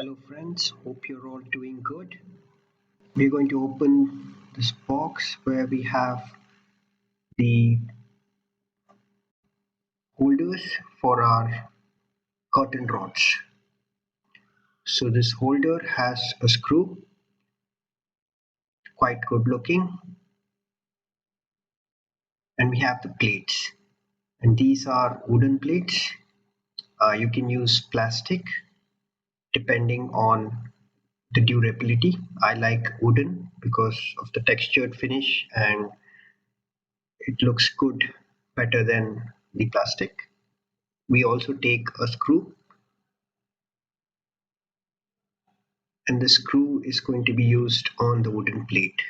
Hello friends, hope you're all doing good. We're going to open this box where we have the holders for our curtain rods. So this holder has a screw, quite good looking, and we have the plates. And these are wooden plates. You can use plastic depending on the durability. I like wooden because of the textured finish and it looks good, better than the plastic. We also take a screw, and the screw is going to be used on the wooden plate.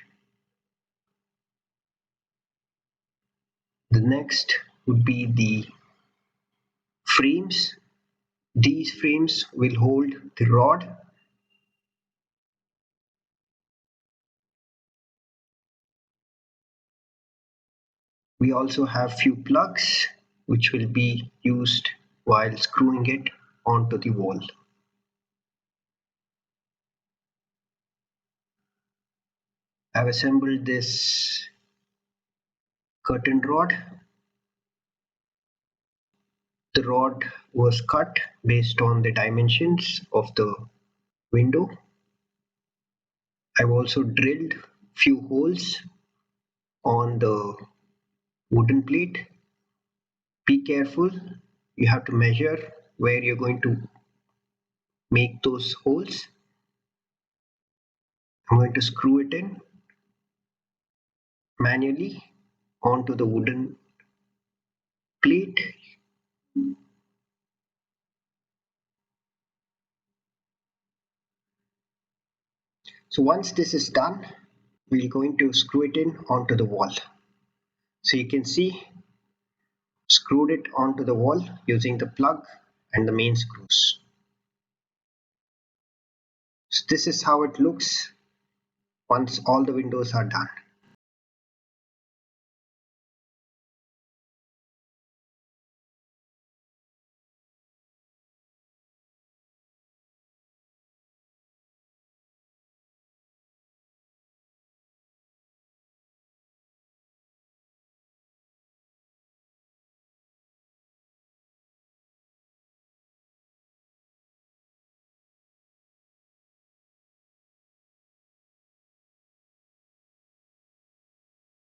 The next would be the frames. These frames will hold the rod. We also have few plugs which will be used while screwing it onto the wall. I've assembled this curtain rod. The rod was cut based on the dimensions of the window. I've also drilled few holes on the wooden plate. Be careful, you have to measure where you're going to make those holes. I'm going to screw it in manually onto the wooden plate. So once this is done, we're going to screw it in onto the wall. So you can see, screwed it onto the wall using the plug and the main screws. So this is how it looks once all the windows are done.